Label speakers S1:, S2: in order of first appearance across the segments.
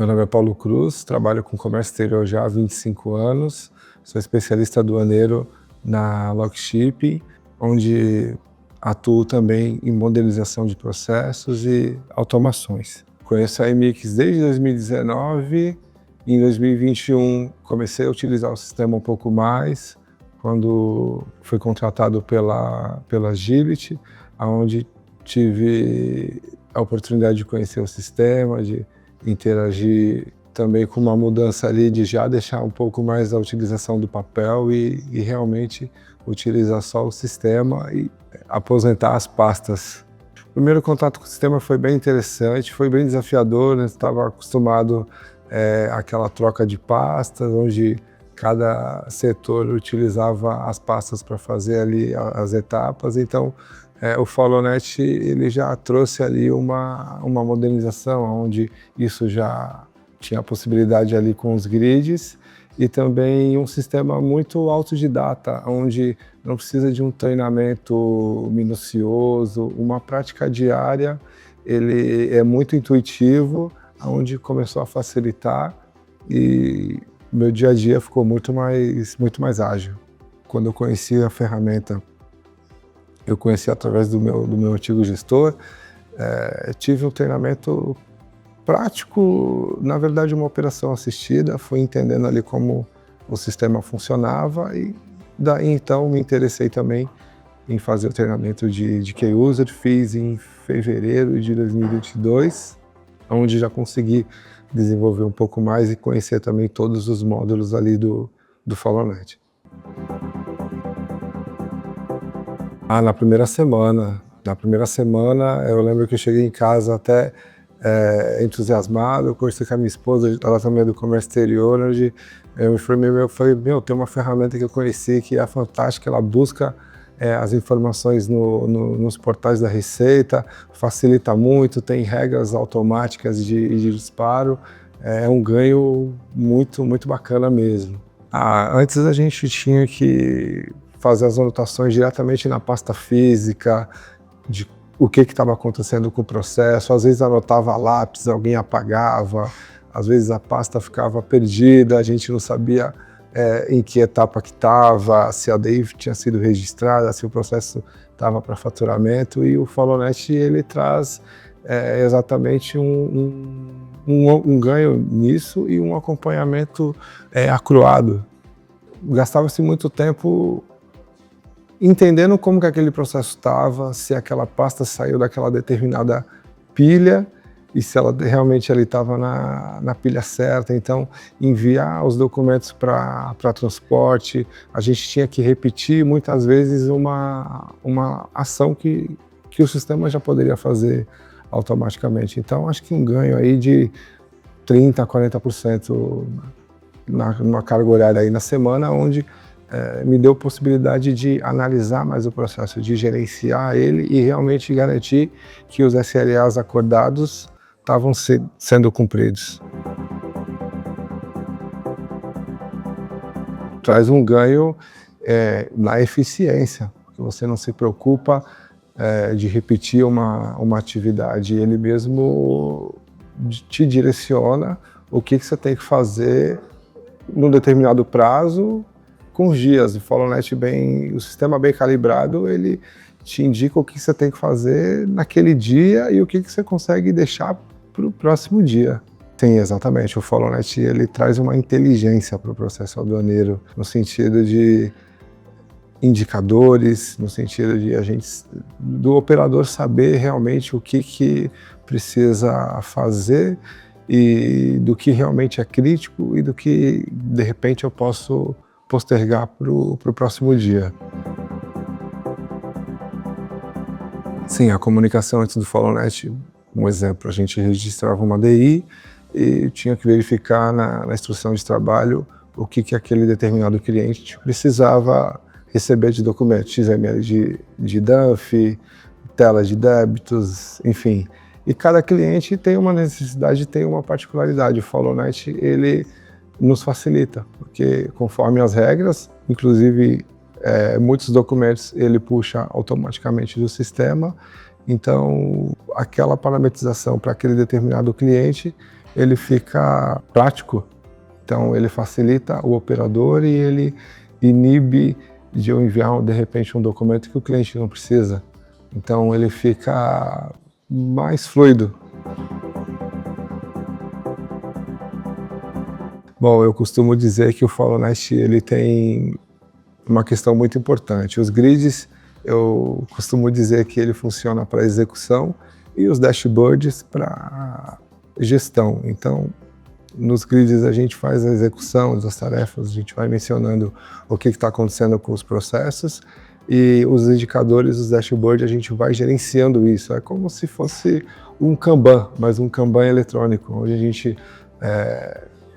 S1: Meu nome é Paulo Cruz, trabalho com comércio exterior já há 25 anos, sou especialista aduaneiro na Lockchip, onde atuo também em modernização de processos e automações. Conheço a EMIX desde 2019, em 2021 comecei a utilizar o sistema um pouco mais, quando fui contratado pela Agility, onde tive a oportunidade de conhecer o sistema, de interagir também com uma mudança ali de já deixar um pouco mais a utilização do papel e realmente utilizar só o sistema e aposentar as pastas. O primeiro contato com o sistema foi bem interessante, foi bem desafiador, né? Estava acostumado àquela troca de pastas, onde cada setor utilizava as pastas para fazer ali as etapas, então o FollowNet ele já trouxe ali uma modernização, onde isso já tinha a possibilidade ali com os grids e também um sistema muito autodidata, onde não precisa de um treinamento minucioso, uma prática diária, ele é muito intuitivo, onde começou a facilitar e meu dia a dia ficou muito mais ágil. Quando eu conheci a ferramenta, eu conheci através do meu antigo gestor, tive um treinamento prático, na verdade uma operação assistida, fui entendendo ali como o sistema funcionava e daí então me interessei também em fazer o treinamento de Key User, fiz em fevereiro de 2022, onde já consegui desenvolver um pouco mais e conhecer também todos os módulos ali do FollowNet. Na primeira semana eu lembro que eu cheguei em casa até entusiasmado, eu conversei com a minha esposa, ela também é do comércio exterior, onde eu falei, tem uma ferramenta que eu conheci que é fantástica, ela busca as informações nos portais da Receita, facilita muito, tem regras automáticas de disparo, é um ganho muito bacana mesmo. Antes a gente tinha que fazer as anotações diretamente na pasta física, de o que estava acontecendo com o processo, às vezes anotava a lápis, alguém apagava, às vezes a pasta ficava perdida, a gente não sabia em que etapa que estava, se a DI tinha sido registrada, se o processo estava para faturamento, e o FollowNet ele traz exatamente um ganho nisso e um acompanhamento acruado. Gastava-se muito tempo entendendo como que aquele processo estava, se aquela pasta saiu daquela determinada pilha e se ela realmente estava na pilha certa. Então, enviar os documentos para transporte, a gente tinha que repetir muitas vezes uma ação que o sistema já poderia fazer automaticamente. Então, acho que um ganho aí de 30% a 40% numa carga horária aí na semana, onde me deu possibilidade de analisar mais o processo, de gerenciar ele e realmente garantir que os SLAs acordados estavam sendo cumpridos. Traz um ganho na eficiência, porque você não se preocupa de repetir uma atividade, ele mesmo te direciona o que você tem que fazer num determinado prazo, com os dias. O FollowNet o sistema bem calibrado, ele te indica o que você tem que fazer naquele dia e o que você consegue deixar para o próximo dia. Sim, exatamente. O FollowNet ele traz uma inteligência para o processo aduaneiro, no sentido de indicadores, no sentido de do operador saber realmente o que precisa fazer e do que realmente é crítico e do que, de repente, eu posso postergar para o próximo dia. Sim, a comunicação antes do FollowNet, um exemplo, a gente registrava uma DI e tinha que verificar na instrução de trabalho o que aquele determinado cliente precisava receber de documentos, XML de DUNF, tela de débitos, enfim. E cada cliente tem uma necessidade, tem uma particularidade. O FollowNet, ele nos facilita, porque conforme as regras, inclusive muitos documentos ele puxa automaticamente do sistema, então aquela parametrização para aquele determinado cliente ele fica prático. Então, ele facilita o operador e ele inibe de eu enviar, de repente, um documento que o cliente não precisa. Então, ele fica mais fluido. Bom, eu costumo dizer que o Follow Nest ele tem uma questão muito importante. Os grids, eu costumo dizer que ele funciona para execução e os dashboards para gestão. Então, nos grids a gente faz a execução das tarefas, a gente vai mencionando o que está acontecendo com os processos, e os indicadores, os dashboards, a gente vai gerenciando isso. É como se fosse um Kanban, mas um Kanban eletrônico, onde a gente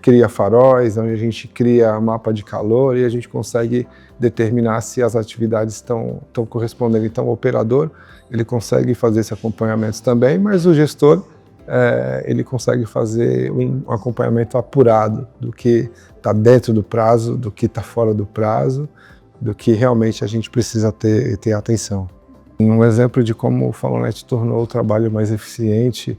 S1: cria faróis, onde a gente cria mapa de calor e a gente consegue determinar se as atividades estão correspondendo. Então, o operador ele consegue fazer esse acompanhamento também, mas o gestor ele consegue fazer um acompanhamento apurado do que está dentro do prazo, do que está fora do prazo, do que realmente a gente precisa ter atenção. Um exemplo de como o Follow Nest tornou o trabalho mais eficiente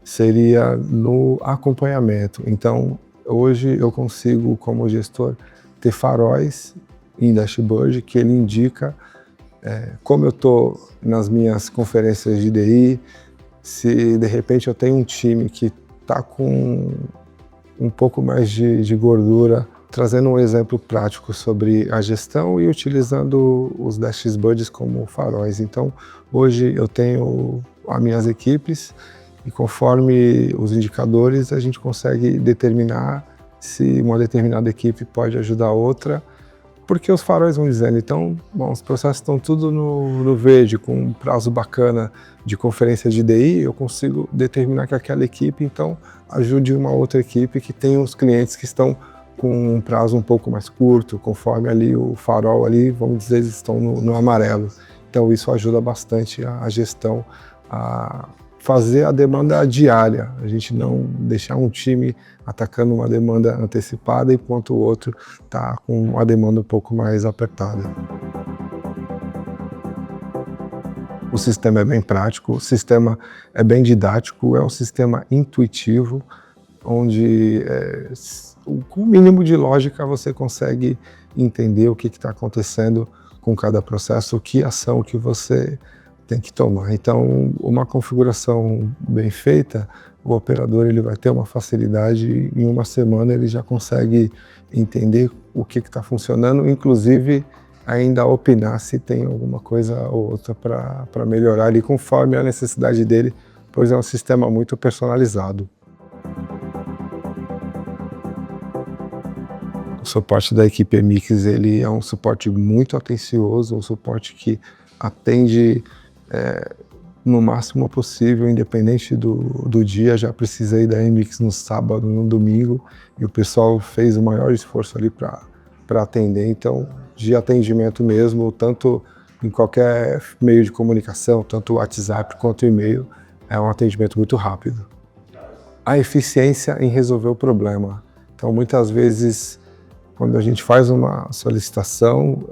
S1: seria no acompanhamento. Então, hoje eu consigo, como gestor, ter faróis em dashboard que ele indica como eu estou nas minhas conferências de DI, se de repente eu tenho um time que está com um pouco mais de gordura, trazendo um exemplo prático sobre a gestão e utilizando os dashboards como faróis. Então, hoje eu tenho as minhas equipes e conforme os indicadores a gente consegue determinar se uma determinada equipe pode ajudar a outra, porque os faróis vão dizendo, então, bom, os processos estão tudo no verde, com um prazo bacana de conferência de DI, eu consigo determinar que aquela equipe, então, ajude uma outra equipe que tem os clientes que estão com um prazo um pouco mais curto, conforme ali o farol ali, vamos dizer, eles estão no amarelo. Então, isso ajuda bastante a gestão a fazer a demanda diária, a gente não deixar um time atacando uma demanda antecipada enquanto o outro está com uma demanda um pouco mais apertada. O sistema é bem prático, o sistema é bem didático, é um sistema intuitivo, onde com o mínimo de lógica você consegue entender o que está acontecendo com cada processo, que ação que você tem que tomar. Então, uma configuração bem feita, o operador ele vai ter uma facilidade, em uma semana ele já consegue entender o que está funcionando, inclusive ainda opinar se tem alguma coisa ou outra para melhorar ali conforme a necessidade dele, pois é um sistema muito personalizado. O suporte da equipe Emix ele é um suporte muito atencioso, um suporte que atende no máximo possível, independente do dia. Já precisei da Emix no sábado, no domingo, e o pessoal fez o maior esforço ali para atender. Então, de atendimento mesmo, tanto em qualquer meio de comunicação, tanto o WhatsApp quanto o e-mail, é um atendimento muito rápido. A eficiência em resolver o problema. Então, muitas vezes, quando a gente faz uma solicitação,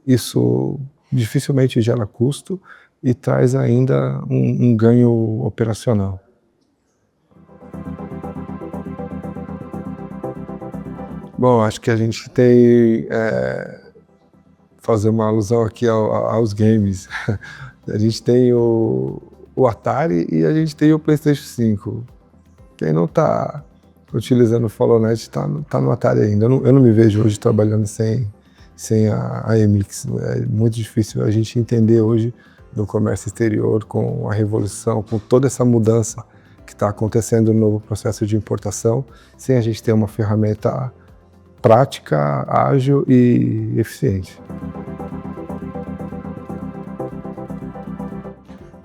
S1: isso dificilmente gera custo e traz ainda um ganho operacional. Bom, acho que a gente tem, fazer uma alusão aqui aos games. A gente tem o Atari e a gente tem o PlayStation 5. Quem não está utilizando o Follow Nest tá no Atari ainda. Eu não me vejo hoje trabalhando sem a Emix. É muito difícil a gente entender hoje no comércio exterior, com a revolução, com toda essa mudança que está acontecendo no novo processo de importação, sem a gente ter uma ferramenta prática, ágil e eficiente.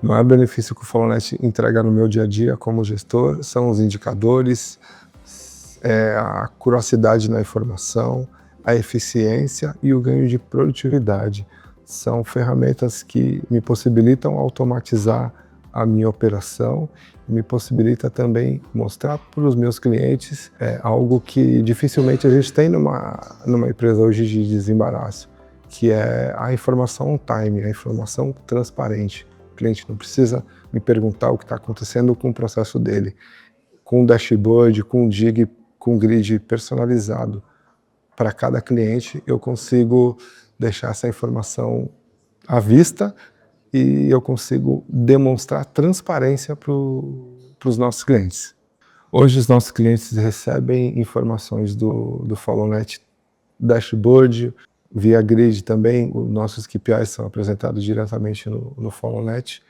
S1: O maior benefício que o Follow Nest entrega no meu dia a dia como gestor são os indicadores, a curiosidade na informação, a eficiência e o ganho de produtividade. São ferramentas que me possibilitam automatizar a minha operação e me possibilita também mostrar para os meus clientes algo que dificilmente a gente tem numa empresa hoje de desembaraço, que é a informação on time, a informação transparente. O cliente não precisa me perguntar o que está acontecendo com o processo dele. com dashboard, com dig, com grid personalizado para cada cliente, eu consigo deixar essa informação à vista e eu consigo demonstrar transparência para os nossos clientes. Hoje os nossos clientes recebem informações do FollowNet dashboard, via grid também, os nossos KPIs são apresentados diretamente no FollowNet,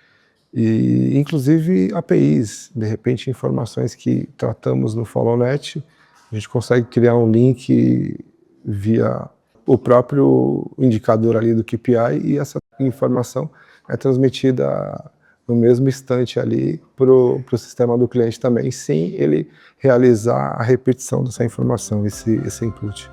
S1: e inclusive APIs, de repente informações que tratamos no FollowNet, a gente consegue criar um link via o próprio indicador ali do KPI e essa informação é transmitida no mesmo instante ali para o sistema do cliente também, sem ele realizar a repetição dessa informação, esse input.